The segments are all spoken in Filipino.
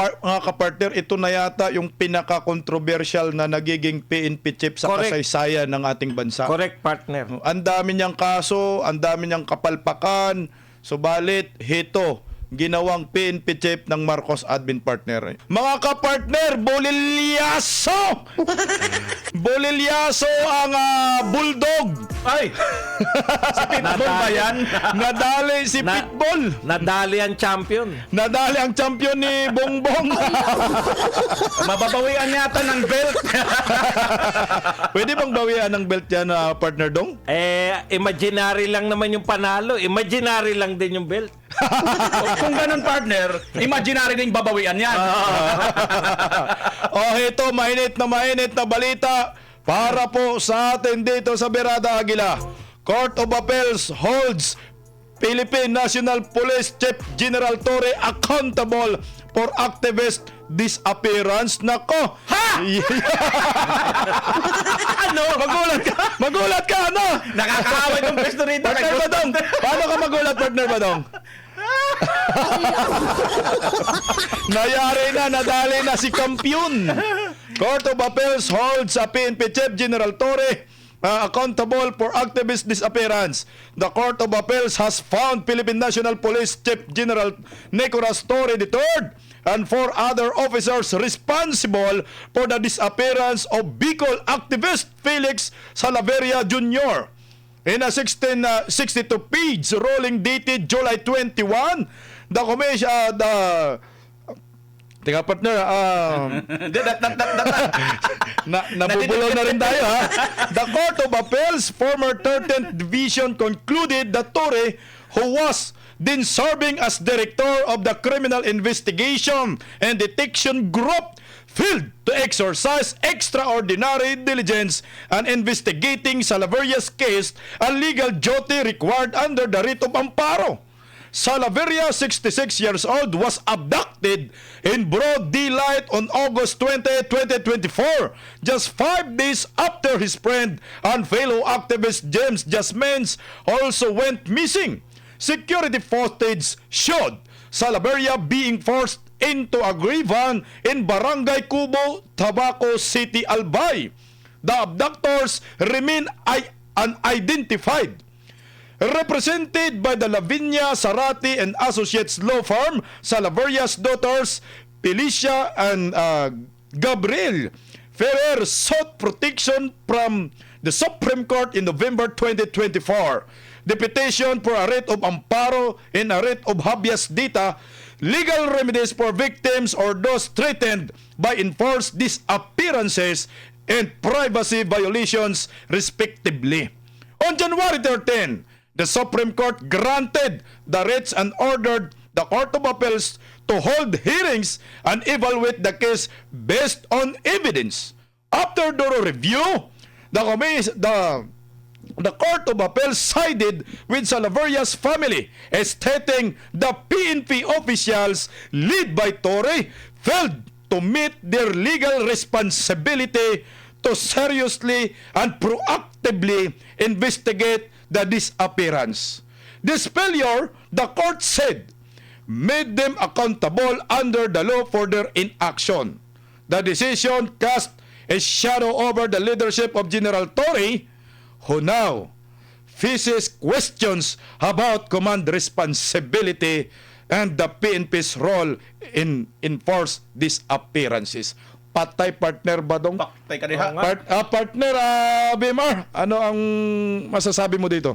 mga kapartner, ito na yata yung pinaka-controversial na nagiging PNP chief sa Correct. kasaysayan ng ating bansa. Correct, partner. Ang dami niyang kaso, ang dami niyang kapalpakan, subalit hito, ginawang PNP chief ng Marcos admin partner. Mga kapartner, bolilyaso! Bolilyaso ang bulldog. Ay! Si Pitbull ba yan? Nadali si Na- Pitbull. Nadali ang champion. Nadali ang champion ni Bongbong. Mababawian yata ng belt. Pwede bang bawian ng belt yan, partner Dong? Imaginary lang naman yung panalo. Imaginary lang din yung belt. Kung ganun, partner, imaginary din babawian yan. Oh, ito, mainit na balita para po sa atin dito sa Berada Aguila. Court of Appeals holds Philippine National Police Chief General Torre accountable for activist disappearance. Nako! Ha? Ano? Magulat ka, ano? Nakakaaway ng pwesto rito. Partner Badong, paano ka magulat, partner Badong? Nadali na si Kampiyon. Court of Appeals holds a PNP Chief General Torre accountable for activist disappearance. The Court of Appeals has found Philippine National Police Chief General Nicolas Torre III and 4 other officers responsible for the disappearance of Bicol activist Felix Salaverria Jr. In a 1662-page ruling dated July 21, the commission, Teka, partner, nabubulol na rin tayo, ha? The Court of Appeals, former 13th Division, concluded that Torre, who was then serving as director of the Criminal Investigation and Detection Group, failed to exercise extraordinary diligence and investigating Salaverria's case, a legal duty required under the writ of amparo. Salaverria, 66 years old, was abducted in broad daylight on August 20, 2024, just 5 days after his friend and fellow activist James Jasmines also went missing. Security footage showed Salaverria being forced into a gray van in Barangay Cubo, Tabaco City, Albay. The abductors remain unidentified. Represented by the Lavinia, Sarati and Associates law firm, Salaverria's daughters, Felicia and Gabriel Ferrer sought protection from the Supreme Court in November 2024. The petition for a writ of amparo and a writ of habeas data, legal remedies for victims or those threatened by enforced disappearances and privacy violations, respectively. On January 13, the Supreme Court granted the writs and ordered the Court of Appeals to hold hearings and evaluate the case based on evidence. After thorough review, the Court of Appeals sided with Salaverria's family, stating the PNP officials led by Torre failed to meet their legal responsibility to seriously and proactively investigate the disappearance. This failure, the court said, made them accountable under the law for their inaction. The decision cast a shadow over the leadership of General Torre, who now faces questions about command responsibility and the PNP's role in enforce disappearances. Patay, partner Badong. Paktay ka diha. Partner Bimar, ano ang masasabi mo dito?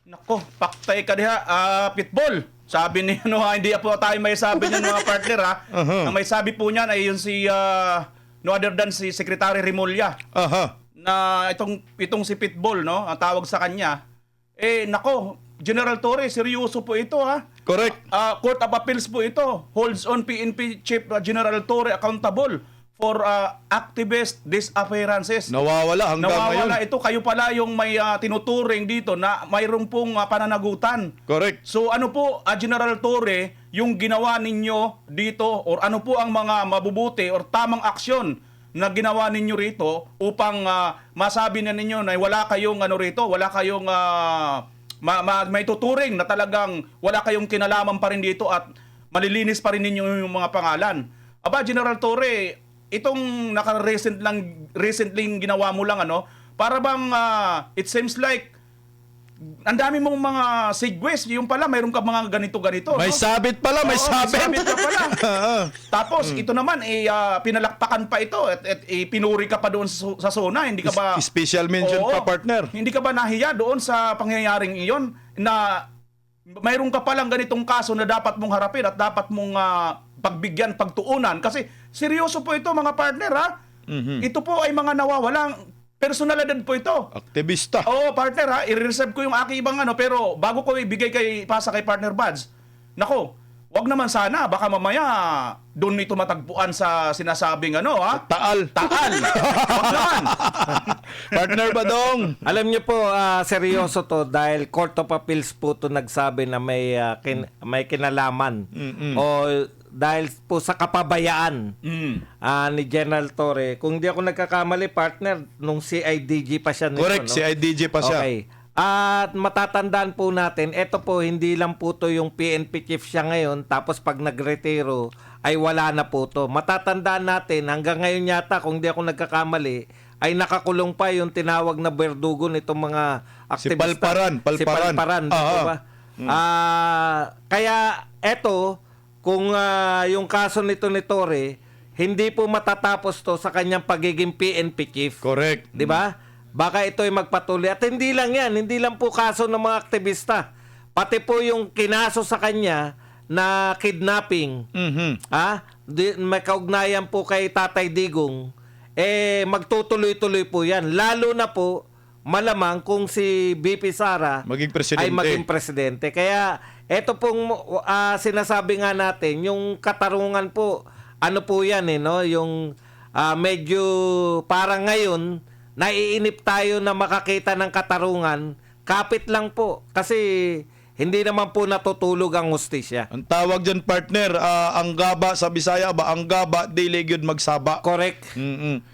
Nako, paktay ka diha. Pitbull. Sabi ni hindi po tayo may sabi niyan mga partner, ha. Ang may sabi po niyan ay yun si no other than si Secretary Remulla. Na itong si Pitbull, no, ang tawag sa kanya. Nako, General Torre, seryoso po ito, ha. Correct. Court of Appeals po ito. Holds on PNP Chief General Torre accountable for activist disappearances. Nawawala hanggang ngayon. Nawawala ito. Kayo pala yung may tinuturing dito na mayroon pong pananagutan. Correct. So ano po, General Torre, yung ginawa ninyo dito or ano po ang mga mabubuti or tamang aksyon na ginawa ninyo rito upang masabi na ninyo na wala kayong rito, wala kayong may tuturing na talagang wala kayong kinalaman pa rin dito at malilinis pa rin ninyo yung mga pangalan. aba General Torre, itong recently ginawa mo lang para bang it seems like ang dami mong mga segues, yung pala mayroon ka mga ganito-ganito. May sabit pala, may Oo, sabit. May sabit ka pala. Tapos ito naman pinalakpakan pa ito at pinuri ka pa doon sa SONA, hindi ka ba Special mention Oo. pa, partner. Hindi ka ba nahiya doon sa pangyayaring iyon na mayroon ka palang ganitong kaso na dapat mong harapin at dapat mong pagbigyan, pagtuunan? Kasi seryoso po ito mga partner ha. Ito po ay mga nawawalang personalidad po ito. Aktivista. Oo, partner ha, i-reserve ko yung aking ibang pero bago ko ibigay pasa kay partner Buds. Nako, wag naman sana, baka mamaya doon ito matagpuan sa sinasabing Taal. Taal. Wag naman. Partner Badong. Alam niyo po, seryoso to dahil Court of Appeals po to nagsabi na may kinalaman o dahil po sa kapabayaan ni General Torre. Kung di ako nagkakamali, partner, nung CIDG pa siya nito. Correct, no? si IDJ pa siya. Okay. At matatandaan po natin, ito po, hindi lang po to yung PNP chief siya ngayon, tapos pag nagretiro, ay wala na po to. Matatandaan natin, hanggang ngayon yata, kung di ako nagkakamali, ay nakakulong pa yung tinawag na berdugo nitong mga Si aktivista. Palparan. Si Palparan. Di ba? Kaya eto, kung yung kaso nito ni Torre, hindi po matatapos to sa kanyang pagiging PNP chief. Correct. Di ba? Baka ito ay magpatuloy. At hindi lang yan. Hindi lang po kaso ng mga aktivista. Pati po yung kinaso sa kanya na kidnapping. May kaugnayan po kay Tatay Digong. Magtutuloy-tuloy po yan. Lalo na po, malamang kung si BP Sara Maging presidente. ay maging presidente. Kaya ito pong sinasabi nga natin, yung katarungan po, ano po yan no? Yung medyo parang ngayon, naiinip tayo na makakita ng katarungan, kapit lang po. Kasi hindi naman po natutulog ang hustisya. Ang tawag dyan, partner, ang gaba sa Bisaya ba? Ang gaba, dili gyud magsaba. Correct.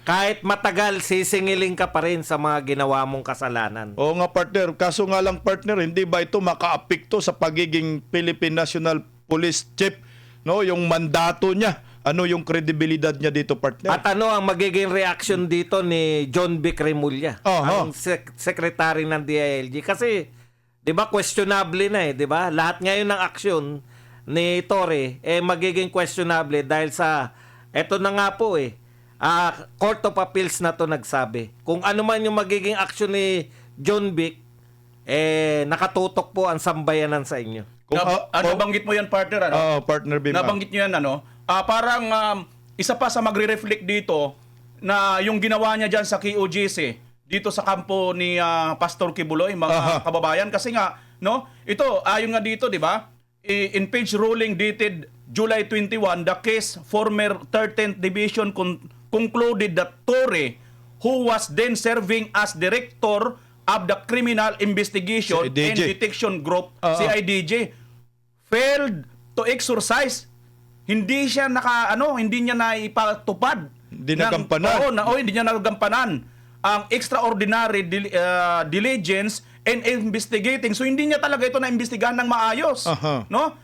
Kahit matagal, sisingiling ka pa rin sa mga ginawa mong kasalanan. Oo nga, partner. Kaso nga lang, partner, hindi ba ito makaapekto sa pagiging Philippine National Police Chief? No, yung mandato niya. Ano yung kredibilidad niya dito, partner? At ano ang magiging reaction dito ni John Vic Remulla, ang secretary ng DILG? Kasi, di ba, questionable na di ba? Lahat ngayon ng aksyon ni Torre, magiging questionable dahil sa, eto na nga po Court of Appeals na to nagsabi. Kung ano man yung magiging aksyon ni John Vic, nakatutok po ang sambayanan sa inyo. Nabanggit mo yan, partner, partner Bima. Nabanggit nyo yan, parang isa pa sa magre-reflect dito na yung ginawa niya dyan sa QOGC, dito sa kampo ni Pastor Kibuloy, mga kababayan. Kasi nga, ito, ayon nga dito, di ba? In page ruling dated July 21, the case former 13th Division concluded that Torre, who was then serving as director of the Criminal Investigation and Detection Group, CIDG, failed to exercise. Hindi siya hindi niya naipatupad. Hindi nagampanan. Hindi niya nagampanan ang extraordinary diligence and investigating. So hindi niya talaga ito na-imbestigahan ng maayos.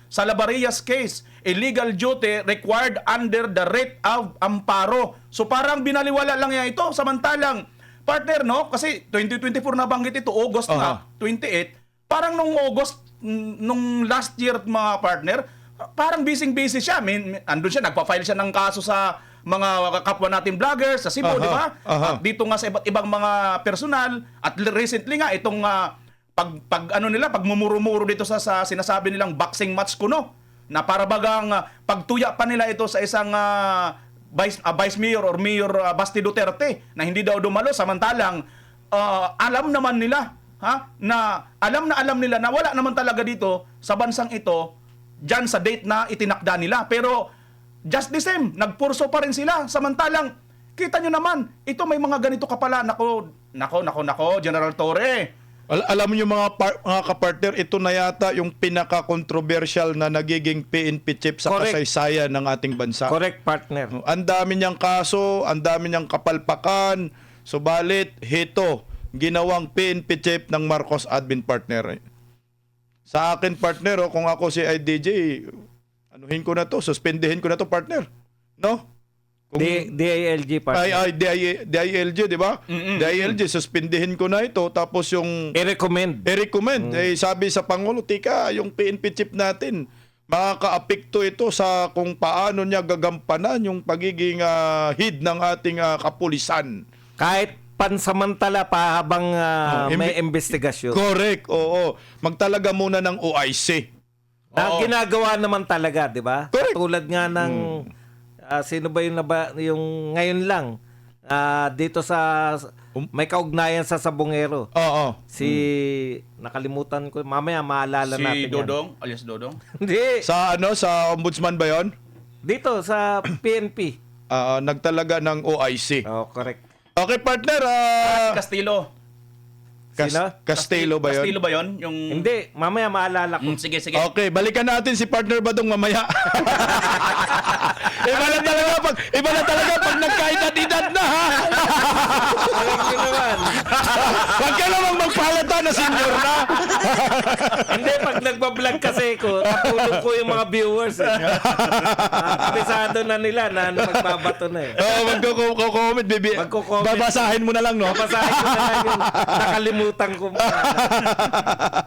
Sa Labarias case, illegal duty required under the writ of amparo. So parang binaliwala lang niya ito. Samantalang, partner, kasi 2024 na banggit ito, August na, 28. Parang nung August, nung last year, mga partner, parang busy siya. Andun siya, nagpa-file siya ng kaso sa mga kapwa natin vloggers sa Cebu, di ba? At dito nga sa iba't ibang mga personal, at recently nga itong pagmumuro-muro dito sa sinasabi nilang boxing match na para bagang pagtuya pa nila ito sa isang Vice Mayor or Mayor Basti Duterte na hindi daw dumalo, samantalang alam naman nila na alam nila na wala naman talaga dito sa bansang ito dyan sa date na itinakda nila. Pero just the same, nagpurso pa rin sila. Samantalang, kita nyo naman, ito may mga ganito ka pala. Nako, General Torre. Alam niyo mga kapartner, ito na yata yung pinaka-controversial na nagiging PNP chief sa kasaysayan ng ating bansa. Correct, partner. Ang dami niyang kaso, ang dami niyang kapalpakan. Subalit, hito, ginawang PNP chief ng Marcos admin partner. Sa akin, partner, kung ako si IDJ, anuhin ko na to, suspendihin ko na to, partner. No? DILG pa. DILG, di ba? DILG, suspindihin ko na ito. Tapos yung I-recommend. sabi sa Pangulo, tika, yung PNP chief natin, makaka-apekto ito sa kung paano niya gagampanan yung pagiging head ng ating kapulisan. Kahit pansamantala pa habang may investigasyon. Correct, oo. Magtalaga muna ng OIC. Na ginagawa naman talaga, 'di ba? Correct. Tulad nga ng sino ba yung ngayon lang dito sa may kaugnayan sa Sabongero. Oo. Si nakalimutan ko, mamaya maalala Si natin Dodong, alias Dodong. yan. Hindi. Sa ombudsman ba 'yon? Dito sa PNP. Nagtalaga ng OIC. Oh, correct. Okay, partner. Castillo. Sino? Castelo ba 'yon? Castillo ba yun? Yung... Hindi, mamaya maalala ko. Sige, sige. Okay, balikan natin si partner Badong mamaya. iba na talaga pag nagkaedad-edad na, ha? Correct yun naman. Huwag ka namang magpalata na senior na. Hindi, pag nagbablog kasi ko, tapulog ko yung mga viewers. Kabisado na nila na magbabato na eh. Oo, magko-comment, baby. Magko-comment. Babasahin mo na lang, no? Basahin ko na lang yung nakalimutan ko.